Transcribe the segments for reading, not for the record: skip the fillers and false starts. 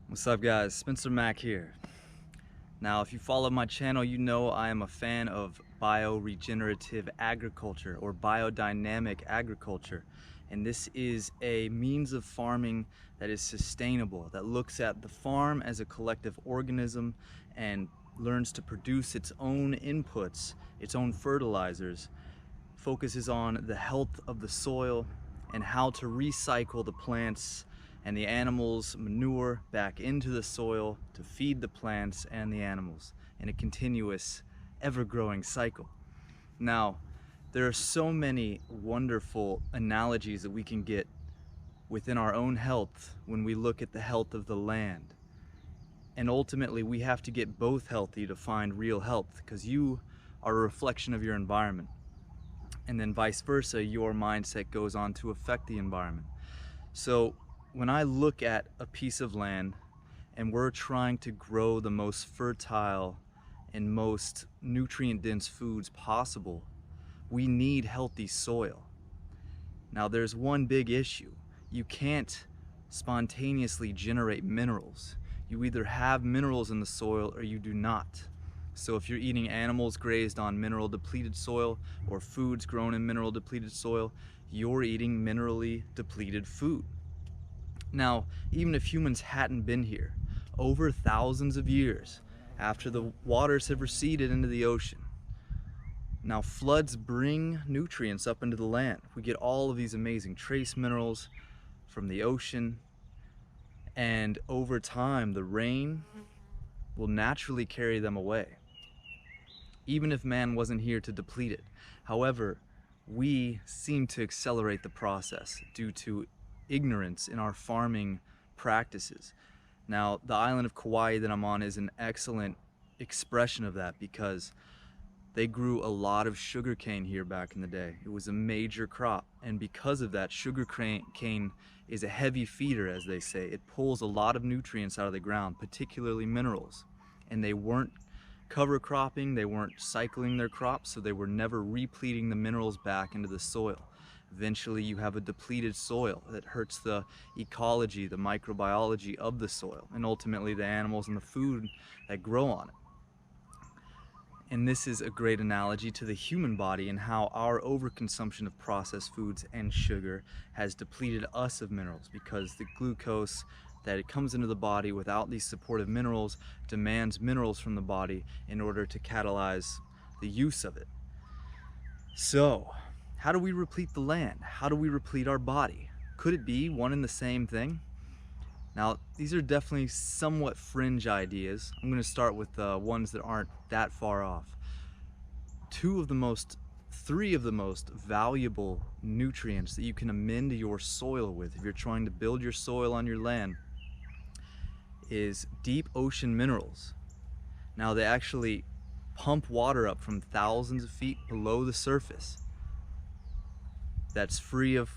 What's up guys, Spencer-Mack here. Now if you follow my channel, you know I am a fan of bioregenerative agriculture or biodynamic agriculture. And this is a means of farming that is sustainable, that looks at the farm as a collective organism and learns to produce its own inputs, its own fertilizers, focuses on the health of the soil and how to recycle the plants and the animals' manure back into the soil to feed the plants and the animals in a continuous, ever-growing cycle. Now, there are so many wonderful analogies that we can get within our own health when we look at the health of the land. And ultimately, we have to get both healthy to find real health, because you are a reflection of your environment. And then vice versa, your mindset goes on to affect the environment. So when I look at a piece of land and we're trying to grow the most fertile and most nutrient dense foods possible, we need healthy soil. Now there's one big issue. You can't spontaneously generate minerals. You either have minerals in the soil or you do not. So if you're eating animals grazed on mineral depleted soil or foods grown in mineral depleted soil, you're eating minerally depleted food. Now, even if humans hadn't been here, over thousands of years after the waters have receded into the ocean, now floods bring nutrients up into the land. We get all of these amazing trace minerals from the ocean, and over time the rain will naturally carry them away, even if man wasn't here to deplete it. However, we seem to accelerate the process due to ignorance in our farming practices. Now, the island of Kauai that I'm on is an excellent expression of that, because they grew a lot of sugarcane here back in the day. It was a major crop, and because of that, sugarcane is a heavy feeder, as they say. It pulls a lot of nutrients out of the ground, particularly minerals, and they weren't cover cropping, they weren't cycling their crops, so they were never repleting the minerals back into the soil. Eventually you have a depleted soil that hurts the ecology, the microbiology of the soil, and ultimately the animals and the food that grow on it. And this is a great analogy to the human body and how our overconsumption of processed foods and sugar has depleted us of minerals, because the glucose that it comes into the body without these supportive minerals demands minerals from the body in order to catalyze the use of it. So, how do we replete the land? How do we replete our body? Could it be one and the same thing? Now, these are definitely somewhat fringe ideas. I'm going to start with ones that aren't that far off. Three of the most valuable nutrients that you can amend your soil with if you're trying to build your soil on your land is deep ocean minerals. Now, they actually pump water up from thousands of feet below the surface that's free of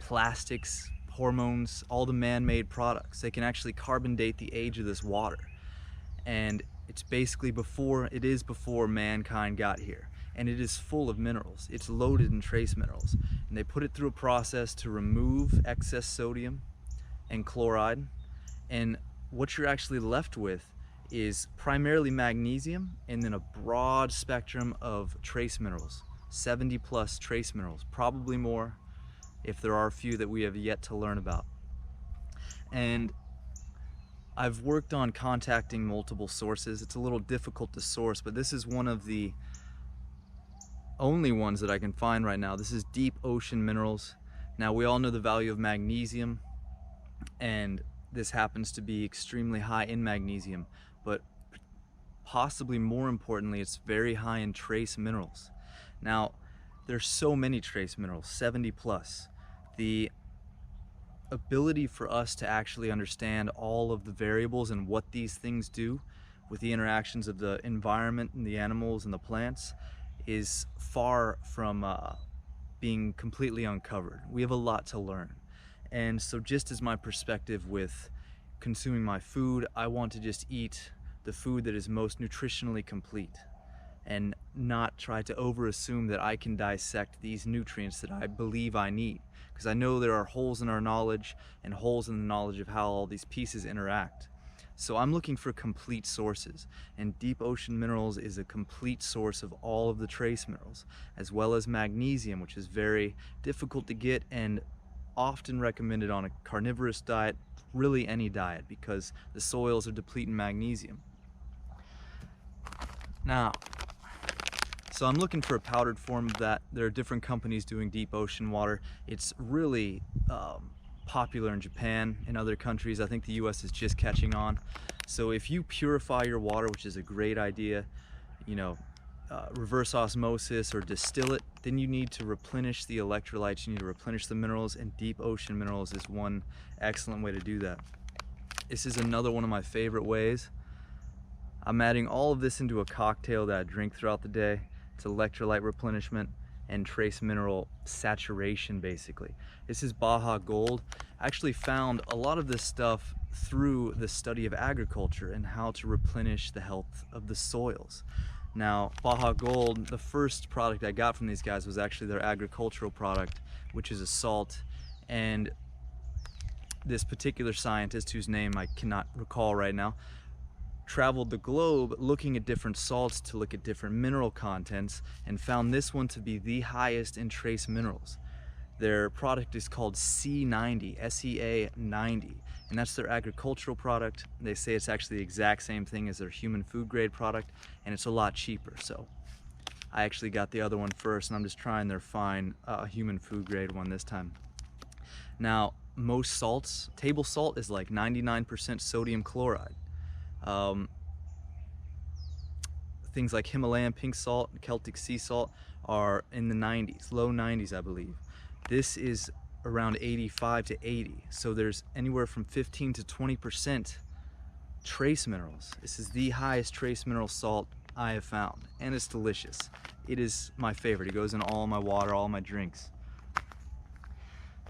plastics, hormones, all the man-made products. They can actually carbon date the age of this water, and it's basically before mankind got here, and it is full of minerals. It's loaded in trace minerals, and they put it through a process to remove excess sodium and chloride, and what you're actually left with is primarily magnesium and then a broad spectrum of trace minerals, 70 plus trace minerals, probably more if there are a few that we have yet to learn about. And I've worked on contacting multiple sources. It's a little difficult to source, but this is one of the only ones that I can find right now. This is deep ocean minerals. Now, we all know the value of magnesium, and this happens to be extremely high in magnesium, but possibly more importantly, it's very high in trace minerals. Now, there's so many trace minerals, 70 plus. The ability for us to actually understand all of the variables and what these things do with the interactions of the environment and the animals and the plants is far from being completely uncovered. We have a lot to learn. And so, just as my perspective with consuming my food, I want to just eat the food that is most nutritionally complete and not try to over-assume that I can dissect these nutrients that I believe I need, because I know there are holes in our knowledge and holes in the knowledge of how all these pieces interact. So I'm looking for complete sources, and deep ocean minerals is a complete source of all of the trace minerals, as well as magnesium, which is very difficult to get and often recommended on a carnivorous diet, really any diet, because the soils are depleting magnesium. Now, so I'm looking for a powdered form of that. There are different companies doing deep ocean water. It's really popular in Japan and other countries. I think the US is just catching on. So if you purify your water, which is a great idea, you know, reverse osmosis or distill it, then you need to replenish the electrolytes, you need to replenish the minerals, and deep ocean minerals is one excellent way to do that. This is another one of my favorite ways. I'm adding all of this into a cocktail that I drink throughout the day. It's electrolyte replenishment and trace mineral saturation, basically. This is Baja Gold. I actually found a lot of this stuff through the study of agriculture and how to replenish the health of the soils. Now, Baja Gold, the first product I got from these guys was actually their agricultural product, which is a salt. And this particular scientist, whose name I cannot recall right now, traveled the globe looking at different salts to look at different mineral contents and found this one to be the highest in trace minerals. Their product is called C90, SEA90, and that's their agricultural product. They say it's actually the exact same thing as their human food grade product, and it's a lot cheaper. So I actually got the other one first, and I'm just trying their fine human food grade one this time. Now, most salts, table salt is like 99% sodium chloride. Things like Himalayan pink salt and Celtic sea salt are in the 90s, low 90s, I believe. This is around 85 to 80. So there's anywhere from 15 to 20% trace minerals. This is the highest trace mineral salt I have found, and it's delicious. It is my favorite. It goes in all my water, all my drinks.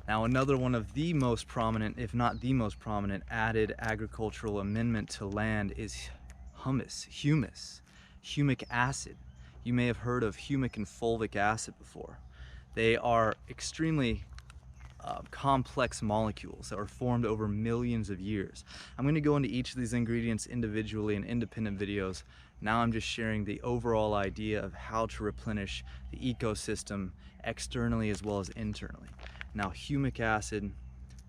Now, another one of the most prominent, if not the most prominent, added agricultural amendment to land is humus, humic acid. You may have heard of humic and fulvic acid before. They are extremely complex molecules that are formed over millions of years. I'm going to go into each of these ingredients individually in independent videos. Now I'm just sharing the overall idea of how to replenish the ecosystem externally as well as internally. Now, humic acid,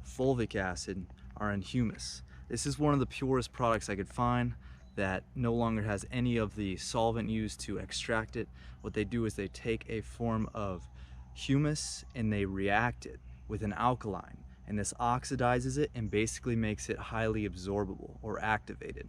fulvic acid are in humus. This is one of the purest products I could find that no longer has any of the solvent used to extract it. What they do is they take a form of humus and they react it with an alkaline, and this oxidizes it and basically makes it highly absorbable or activated.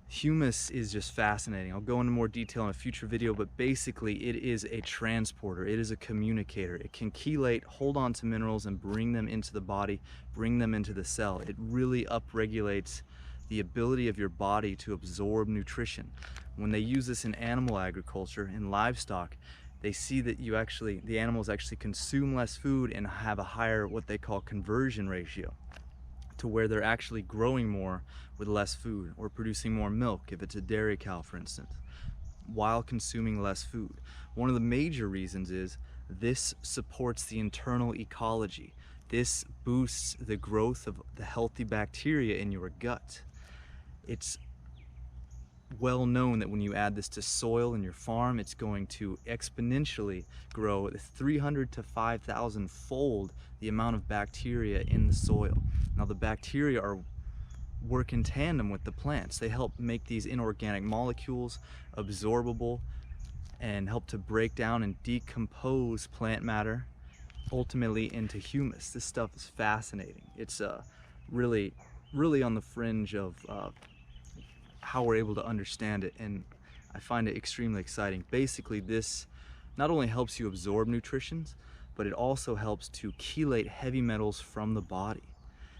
Humus is just fascinating. I'll go into more detail in a future video, but basically it is a transporter. It is a communicator. It can chelate, hold on to minerals, and bring them into the body, bring them into the cell. It really upregulates the ability of your body to absorb nutrition. When they use this in animal agriculture, in livestock, they see that the animals actually consume less food and have a higher, what they call, conversion ratio, to where they're actually growing more with less food, or producing more milk if it's a dairy cow, for instance, while consuming less food. One of the major reasons is this supports the internal ecology. This boosts the growth of the healthy bacteria in your gut. It's well known that when you add this to soil in your farm, it's going to exponentially grow 300 to 5,000 fold the amount of bacteria in the soil. Now, the bacteria work in tandem with the plants. They help make these inorganic molecules absorbable and help to break down and decompose plant matter ultimately into humus. This stuff is fascinating. It's really on the fringe of how we're able to understand it, and I find it extremely exciting. Basically, this not only helps you absorb nutrition, but it also helps to chelate heavy metals from the body.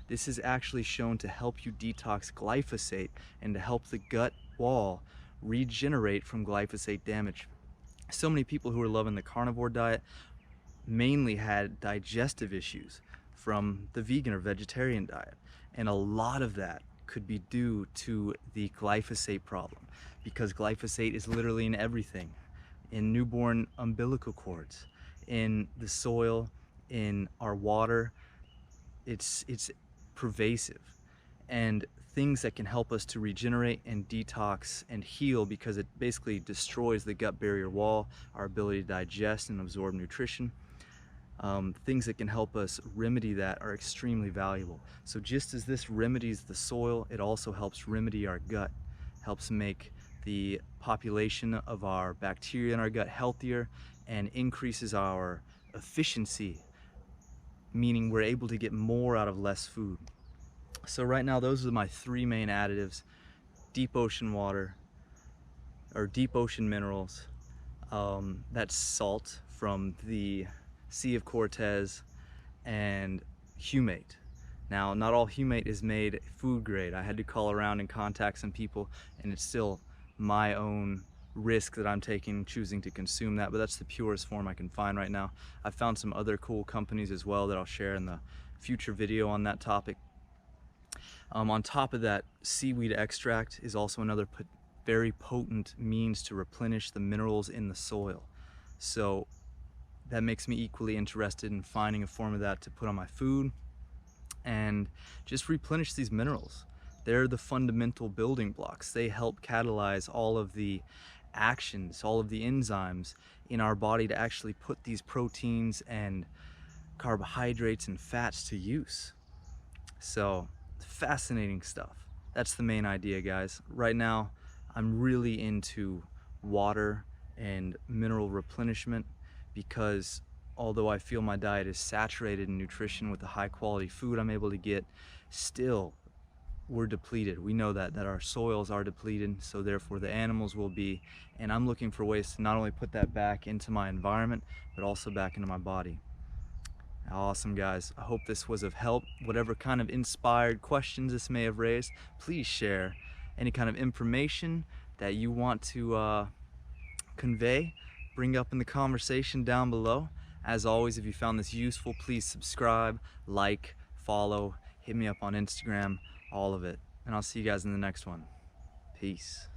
This is actually shown to help you detox glyphosate and to help the gut wall regenerate from glyphosate damage. So many people who are loving the carnivore diet mainly had digestive issues from the vegan or vegetarian diet, and a lot of that could be due to the glyphosate problem, because glyphosate is literally in everything, in newborn umbilical cords, in the soil, in our water. It's pervasive, and things that can help us to regenerate and detox and heal, because it basically destroys the gut barrier wall, our ability to digest and absorb nutrition. Things that can help us remedy that are extremely valuable. So just as this remedies the soil, it also helps remedy our gut, helps make the population of our bacteria in our gut healthier, and increases our efficiency, meaning we're able to get more out of less food. So right now, those are my three main additives: deep ocean water, or deep ocean minerals, that's salt from the Sea of Cortez, and humate. Now, not all humate is made food grade. I had to call around and contact some people, and it's still my own risk that I'm taking choosing to consume that, but that's the purest form I can find right now. I found some other cool companies as well that I'll share in the future video on that topic. On top of that, seaweed extract is also another very potent means to replenish the minerals in the soil. So that makes me equally interested in finding a form of that to put on my food and just replenish these minerals. They're the fundamental building blocks. They help catalyze all of the actions, all of the enzymes in our body to actually put these proteins and carbohydrates and fats to use. So fascinating stuff. That's the main idea, guys. Right now, I'm really into water and mineral replenishment, because although I feel my diet is saturated in nutrition with the high quality food I'm able to get, still we're depleted. We know that our soils are depleted, so therefore the animals will be, and I'm looking for ways to not only put that back into my environment, but also back into my body. Awesome, guys. I hope this was of help. Whatever kind of inspired questions this may have raised, please share. Any kind of information that you want to convey, bring up in the conversation down below. As always, if you found this useful, please subscribe, like, follow, hit me up on Instagram, all of it. And I'll see you guys in the next one. Peace.